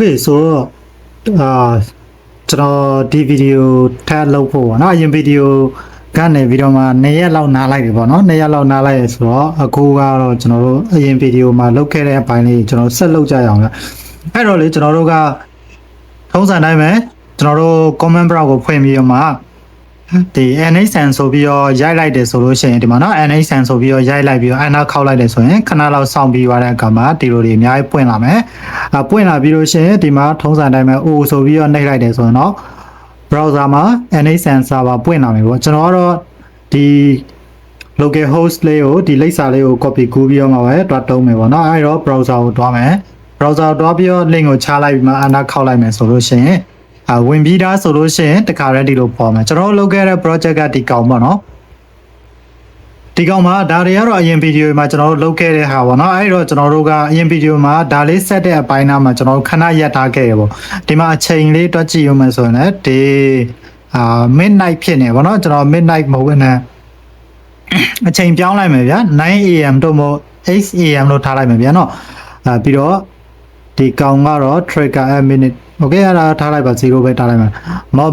Okay so ကျွန်တော်ဒီဗီဒီယိုထပ်လုပ်ဖို့ပေါ့နော်အရင်ဗီဒီယိုကနေပြီးတော့မှ2ရက်လောက်နားလိုက်ပြီပေါ့နော်2ရက်လောက်နားလိုက်ရဆိုတော့အခုကတော့ကျွန်တော်တို့အရင်ဗီဒီယိုမှာလုပ်ခဲ့တဲ့အပိုင်းလေးကျွန်တော်ဆက်လုပ်ကြရအောင်ဗျအဲ့တော့လေကျွန်တော်တို့ကထုံးစံတိုင်းပဲကျွန်တော်တို့ comment box ကိုဖွင့်ပြီးတော့မှဒီ NHN ဆိုပြီးတော့ရိုက်လိုက်တယ်ဆိုလို့ရှိရင်ဒီမှာနော် NHN ဆိုပြီးတော့ရိုက်လိုက်ပြီးတော့အနာခောက်လိုက်တယ်ဆိုရင်ခဏလောက်စောင့်ပြီးသွားတဲ့အခါမှာဒီလိုတွေအများကြီးပွင့်လာမယ်ပွင့်လာပြီးလို့ရှိရင်ဒီမှာထုံးစံတိုင်းပဲ O ဆိုပြီးတော့နှိပ်လိုက်တယ်ဆိုရင်တော့ browser မှာ NHN server ပွင့်လာမယ်ပေါ့ကျွန်တော်ကတော့ဒီ local host လေးကိုဒီလိပ်စာလေးကို copy ကူးပြီးတော့မှပဲတွားတုံးမယ်ပေါ့နော်အဲ့တော့ browser ကိုတွားမယ် browser တွားပြီးတော့ link ကိုချလိုက်ပြီးမှအနာခောက်လိုက်မယ်ဆိုလို့ရှိရင်ဝင်ပြီးသားဆိုလို့ရှိရင်တခါတည်းဒီလိုပေါ်မယ်ကျွန်တော်လုပ်ခဲ့တဲ့ project ကဒီကောင်ပေါ့နော်ဒီကောင်မှာဒါတွေကတော့အရင်ဗီဒီယိုမှာကျွန်တော်တို့လုပ်ခဲ့တဲ့ဟာပေါ့နော်အဲ့တော့ကျွန်တော်တို့ကအရင်ဗီဒီယိုမှာဒါလေးဆက်တဲ့အပိုင်းနာမှာကျွန်တော်တို့ခဏရပ်ထားခဲ့ရပေါ့ဒီမှာအချိန်လေးတွက်ကြည့်ရမယ်ဆိုရင်လည်းဒီmidnight ဖြစ်နေပေါ့နော်ကျွန်တော် midnight မဟုတ်ဘူးနဲ့အချိန်ပြောင်းလိုက်မယ်ဗျာ 9am တို့မဟုတ် 8am လို့ထားလိုက်မယ်ဗျာနော်ပြီးတော့ဒီကောင်ကတော့ trigger a minute โอเคအဲ့ဒါထားလိုက်ပါ0ပဲထားလိုက်မှာ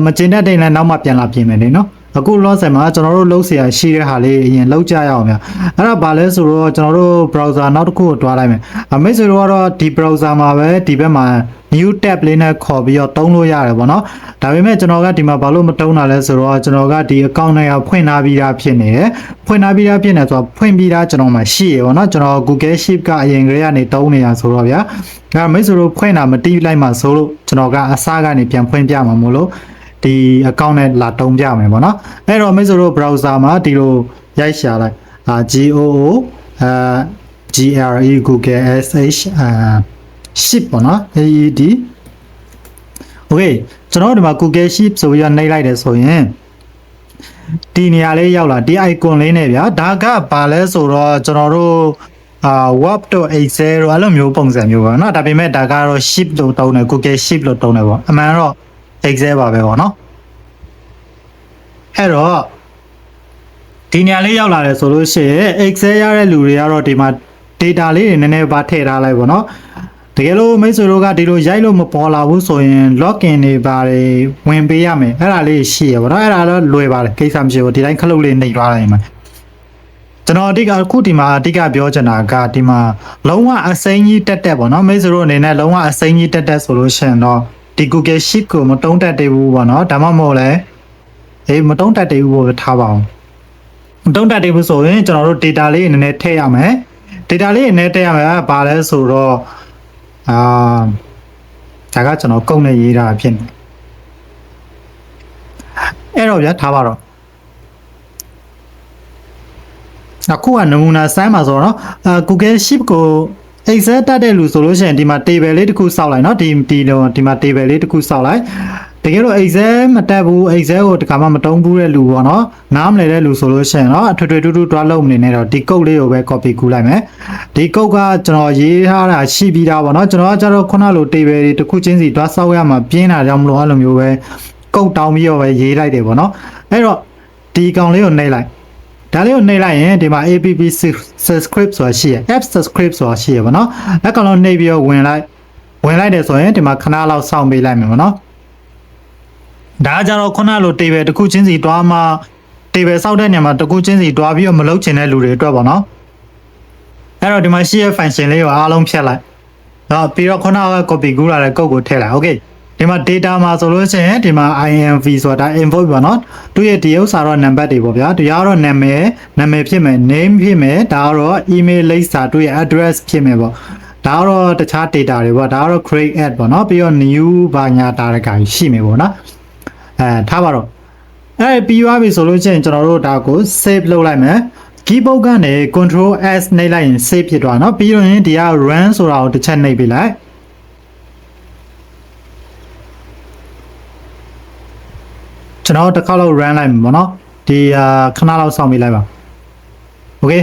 မကျင်တဲ့တိမ်လည်းနောက်မှပြန်လာပြင်မယ်လေနော်အခုလောဆယ်မှာကျွန်တော်တို့လုံးเสียရှိတဲ့ဟာလေးအရင်လောက်ကြရအောင်ဗျအဲ့ဒါဘာလဲဆိုတော့ကျွန်တော်တို့ browser နောက်တစ်ခုကိုတွားလိုက်မယ်မိတ်ဆွေတို့ကတော့ဒီ browser မှာပဲဒီဘက်မှာ new tab လေးနဲ့ခေါ်ပြီးတော့တုံးလို့ရတယ်ပေါ့နော်ဒါပေမဲ့ကျွန်တော်ကဒီမှာဘာလို့မတုံးတာလဲဆိုတော့ကျွန်တော်ကဒီ account နဲ့ဖွင့်ထားပြီးသားဖြစ်နေတယ်ဖွင့်ထားပြီးသားဖြစ်နေဆိုတော့ဖွင့်ပြီးသားကျွန်တော်မှာရှိရပေါ့နော်ကျွန်တော် Google Sheet ကအရင်ကတည်းကနေတုံးနေတာဆိုတော့ဗျာဒါမိတ်ဆွေတို့ဖွင့်တာမတီးလိုက်မှဆိုလို့ကျွန်တော်ကအစားကနေပြန်ဖွင့်ပြမှာမို့လို့ဒီ account နဲ့လာတုံးပြမယ်ပေါ့နော်အဲ့တော့မိတ်ဆွေတို့ browser မှာဒီလိုရိုက်ရှာလိုက်GOO GRE Google SH Sheet ပေါ့နော် AED Okay ကျွန်တော်ဒီမှာ Google Sheet ဆိုပြီးတော့နှိပ်လိုက်တယ်ဆိုရင်ဒီနေရာလေးရောက်လာဒီ icon လေးနဲ့ဗျာဒါကဘာလဲဆိုတော့ကျွန်တော်တို့web.excel တို့အဲ့လိုမျိုးပုံစံမျိုးပါเนาะဒါပေမဲ့ဒါကတော့ sheet လို့တုံးတယ် Google Sheet လို့တုံးတယ်ပေါ့အမှန်တော့ excel ပါပဲပေါ့เนาะအဲ့တော့ဒီနေရာလေးရောက်လာတယ်ဆိုလို့ရှိရင် excel ရတဲ့လူတွေကတော့ဒီမှာ data လေးတွေနည်းနည်းပါထည့်ထားလိုက်ပေါ့เนาะတကယ်လို့မိတ်ဆွေတို့ကဒီလိုရိုက်လို့မပေါ်လာဘူးဆိုရင် login တွေပါတယ်ဝင်ပေးရမယ်အဲ့ဒါလေးရှိရပေါ့เนาะအဲ့ဒါတော့လွယ်ပါတယ်ကိစ္စမရှိဘူးဒီတိုင်းခလုတ်လေးနှိပ်သွားလိုက်မှာကျွန်တော်အဓိကအခုဒီမှာအဓိကပြောချင်တာကဒီမှာလုံးဝအစိမ်းကြီးတက်တက်ပေါ့နော်မိတ်ဆွေတို့အနေနဲ့လုံးဝအစိမ်းကြီးတက်တက်ဆိုလို့ရှိရင်တော့ဒီ Google Sheet ကိုမတုံးတက်သေးဘူးပေါ့နော်ဒါမှမဟုတ်လဲမတုံးတက်သေးဘူးလို့ထားပါအောင်မတုံးတက်သေးဘူးဆိုရင်ကျွန်တော်တို့ data လေးနည်းနည်းထည့်ရမယ် data လေးနည်းနည်းထည့်ရမယ်ဘာလဲဆိုတော့ဒါကကျွန်တော်ကုန်းနဲ့ရေးတာဖြစ်နေအဲ့တော့ဗျာထားပါတော့အခုကနမူနာစမ်းပါဆိုတော့Google Sheet ကို Excel တက်တဲ့လူဆိုလို့ရှိရင်ဒီမှာ table လေးတစ်ခုစောက်လိုက်เนาะဒီမှာ table လေးတစ်ခုစောက်လိုက်တကယ်လို့ Excel မတက်ဘူး Excel ကိုတခါမှမတုံးဘူးတဲ့လူပေါ့เนาะနားမလည်တဲ့လူဆိုလို့ရှိရင်เนาะအထွေထွေတူတူတွားလုံးနေနေတော့ဒီ code လေးကိုပဲ copy ကူးလိုက်မယ်ဒီ code ကကျွန်တော်ရေးထားတာရှိပြီးသားပေါ့เนาะကျွန်တော်ကကျတော့ခုနလို table တွေတစ်ခုချင်းစီတွားစောက်ရမှာပြင်းတာကြောင့်မလို့အဲ့လိုမျိုးပဲ code တောင်းပြီးတော့ပဲရေးလိုက်တယ်ပေါ့เนาะအဲ့တော့ဒီကောင်လေးကိုနှိပ်လိုက်ဒါလေးကိုနှိပ်လိုက်ရင်ဒီမှာ app subscribe ဆိုတာရှိရ app subscribe ဆိုတာရှိရပါတော့အဲ့ကောင်လုံးနှိပ်ပြီးတော့ဝင်လိုက်တယ်ဆိုရင်ဒီမှာခဏလောက်စောင့်ပေးလိုက်မယ်ပေါ့နော်ဒါကြတော့ခုနလို table တစ်ခုချင်းစီတွားမှ table စောက်တဲ့နေရာမှာတစ်ခုချင်းစီတွားပြီးတော့မလုပ်ချင်တဲ့လူတွေအတွက်ပေါ့နော်အဲ့တော့ဒီမှာရှိရ function လေးကိုအားလုံးဖြတ်လိုက်တော့ပြီးတော့ခုနက copy ကူးလာတဲ့ code ကိုထည့်လိုက် okayဒီမှာ data မှာဆိုလို့ရှိရင်ဒီမှာ INV ဆိုတာ info ပေါ့နော်သူရဲ့ဒီဥစ္စာတော့ number တွေပေါ့ဗျာသူရတော့နာမည်ဖြစ်မယ် name ဖြစ်မယ်ဒါကတော့ email လိပ်စာသူရဲ့ address ဖြစ်မယ်ပေါ့ဒါကတော့တခြား data တွေပေါ့ဒါကတော့ create add ပေါ့နော်ပြီးတော့ new ဘာညာတာတခါရှိမယ်ပေါ့နော်ထားပါတော့ပြီးသွားပြီဆိုလို့ရှိရင်ကျွန်တော်တို့ဒါကို save လုပ်လိုက်မယ် keyboard ကနေ control s နှိပ်လိုက်ရင် save ဖြစ်သွားเนาะပြီးတော့ရင်ဒီက run ဆိုတာကိုတစ်ချက်နှိပ်ပေးလိုက်ကျွန်တော်တစ်ခါလောက် run လိုက်မှာပေါ့နော်ဒီခဏလောက်စောင့်ပေးလိုက်ပါ okay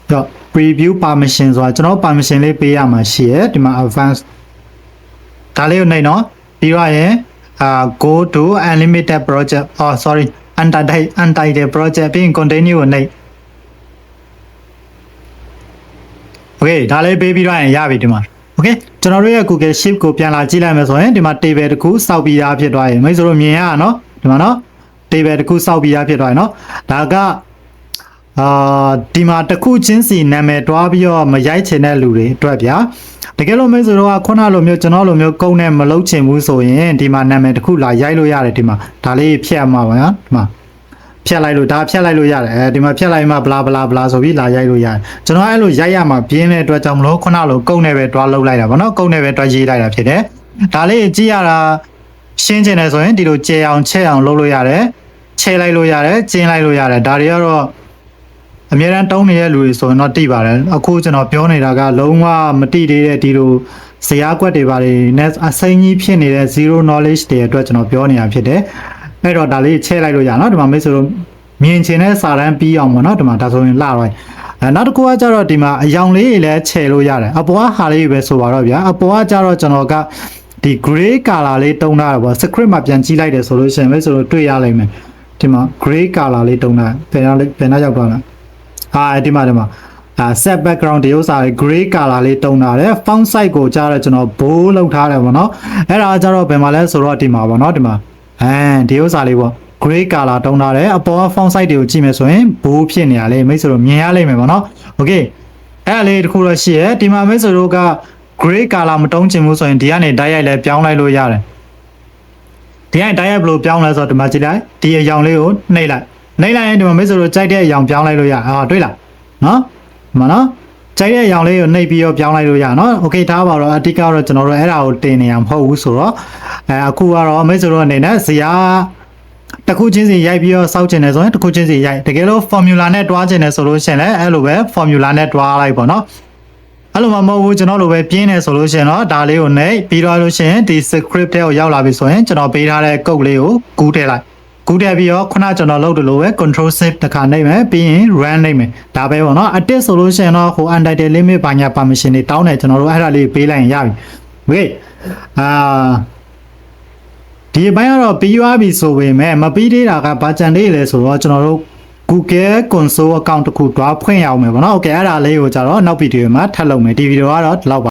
တော့ preview permission ဆိုတာကျွန်တော် permission လေးပေးရမှာရှိရဒီမှာ advanced ဒါလေးကိုနှိပ်နော်ပြီးတော့ရင်go to unlimited project sorry untitled project ပြီးရင် continue ကိုနှိပ် okay ဒါလေးပေးပြီးတော့ရင်ရပြီဒီမှာ Okay ကျွန်တော်တို့ရဲ့ Google Sheet ကိုပြန်လာကြည့်လိုက်မယ်ဆိုရင်ဒီမှာ table တစ်ခုစောက်ပြီးသားဖြစ်သွားရင်မိတ်ဆွေတို့မြင်ရနော်ဒီမှာနော် table တစ်ခုစောက်ပြီးသားဖြစ်သွားရင်နော်ဒါကဒီမှာတစ်ခုချင်းစီနာမည်တွားပြီးတော့မရိုက်ချင်တဲ့လူတွေအတွက်ဗျာတကယ်လို့မိတ်ဆွေတို့ကခုနလိုမျိုးကျွန်တော်လိုမျိုးကုန်းနဲ့မလုပ်ချင်ဘူးဆိုရင်ဒီမှာနာမည်တစ်ခုလာရိုက်လို့ရတယ်ဒီမှာဒါလေးဖြတ်မှာပါနော်ဒီမှာဖြတ်လိုက်လို့ဒါဖြတ်လိုက်လို့ရတယ်အဲဒီမှာဖြတ်လိုက်မှဘလာဘလာဘလာဆိုပြီးလာရိုက်လို့ရတယ်ကျွန်တော်အဲ့လိုရိုက်ရမှာပြင်းတဲ့အတွက်ကြောင့်မလို့ခုနလိုကုန်းနဲ့ပဲတွားလုပ်လိုက်တာဗောနော်ကုန်းနဲ့ပဲတွားရေးလိုက်တာဖြစ်တယ်ဒါလေးကြည့်ရတာရှင်းချင်တယ်ဆိုရင်ဒီလိုကျဲအောင်ချက်အောင်လုပ်လို့ရတယ်ချဲလိုက်လို့ရတယ်ကျင်းလိုက်လို့ရတယ်ဒါတွေကတော့အများအားတုံးနေတဲ့လူတွေဆိုရင်တော့တိပါတယ်အခုကျွန်တော်ပြောနေတာကလုံးဝမတိသေးတဲ့ဒီလိုဇရာကွက်တွေပါတွေနဲ့အစိမ်းကြီးဖြစ်နေတဲ့ zero knowledge တွေအတွက်ကျွန်တော်ပြောနေတာဖြစ်တယ်အဲ့တော့ဒါလေးချဲလိုက်လို့ရနော်ဒီမှာမိတ်ဆွေတို့မြင်ချင်တဲ့စာတန်းပြီးအောင်ပေါ့နော်ဒီမှာဒါဆိုရင်လှတော့နောက်တစ်ခုကကျတော့ဒီမှာအယောင်လေးတွေလည်းချဲလို့ရတယ်အပေါ်ကဟာလေးပဲဆိုပါတော့ဗျာအပေါ်ကကျတော့ကျွန်တော်ကဒီ gray color လေးတုံးထားတာပေါ့ script မှာပြန်ကြည့်လိုက်တယ်ဆိုလို့ရှိရင်မိတ်ဆွေတို့တွေ့ရလိမ့်မယ်ဒီမှာ gray color လေးတုံးထားပြန်ရောက်သွားတာဒီမှာset background ဒီဥစ္စာလေး gray color လေးတုံးထားတယ် font size ကိုကြားတော့ကျွန်တော် bold လောက်ထားတယ်ပေါ့နော်အဲ့ဒါကျတော့ဘယ်မှာလဲဆိုတော့ဒီမှာပေါ့နော်ဒီမှာဒီဥစ္စာလေးပေါ့ gray color တုံးထားတယ်အပေါ်က font size တွေကိုကြည့်မယ်ဆိုရင် bold ဖြစ်နေရလေမိတ်ဆွေတို့မြင်ရလိမ့်မယ်ပေါ့နော် okay အဲ့လေးတစ်ခုတော့ရှိရဲဒီမှာမိတ်ဆွေတို့က gray color မတုံးချင်ဘူးဆိုရင်ဒီကနေတိုက်ရိုက်လဲပြောင်းလိုက်လို့ရတယ်ဒီကနေတိုက်ရိုက်ဘယ်လိုပြောင်းလဲဆိုတော့ဒီမှာကြည့်လိုက်ဒီအရောင်လေးကိုနှိပ်လိုက်ရင်ဒီမှာမိတ်ဆွေတို့ကြိုက်တဲ့အရောင်ပြောင်းလိုက်လို့ရတွေ့လားနော်ဒီမှာနော်ကြိုက်တဲ့အရောင်လေးကိုနှိပ်ပြီးတော့ပြောင်းလိုက်လို့ရနော်โอเคထားပါတော့အတိကတော့ကျွန်တော်တို့အဲ့ဒါကိုတင်နေရမဟုတ်ဘူးဆိုတော့အခုကတော့မိတ်ဆွေတို့အနေနဲ့ဇရာတစ်ခုချင်းစီရိုက်ပြီးတော့စောက်ချင်တယ်ဆိုရင်တစ်ခုချင်းစီရိုက်တကယ်လို့ formula နဲ့တွားချင်တယ်ဆိုလို့ရှိရင်လည်းအဲ့လိုပဲ formula နဲ့တွားလိုက်ပေါ့နော်အဲ့လိုမှမဟုတ်ဘူးကျွန်တော်လိုပဲပြင်းနေဆိုလို့ရှိရင်တော့ဒါလေးကိုနှိပ်ပြီးတော့လို့ရှိရင်ဒီ script ထဲကိုရောက်လာပြီဆိုရင်ကျွန်တော်ပေးထားတဲ့ code လေးကိုကူးထည့်လိုက်ကူးထည့်ပြီးတော့ခုနကျွန်တော်လုပ်တယ်လို့ပဲ control shift တစ်ခါနှိပ်မယ်ပြီးရင် run နှိပ်မယ်ဒါပဲပေါ့နော်အတစ်ဆိုလို့ရှိရင်တော့ဟို untitled limit ဘာညာ permission တွေတောင်းတယ်ကျွန်တော်တို့အဲ့ဒါလေးပေးလိုက်ရင်ရပြီ okay ဒီအပိုင်းကတော့ပြီးသွားပြီဆိုပေမဲ့မပြီးသေးတာကဘာကြံသေးလဲဆိုတော့ကျွန်တော်တို့ Google Console account တစ်ခုတွားဖွင့်ရအောင်မယ်ပေါ့နော် okay အဲ့ဒါလေးကိုကြတော့နောက်ဗီဒီယိုမှာထပ်လုပ်မယ်ဒီဗီဒီယိုကတော့ဒီလောက်ပါ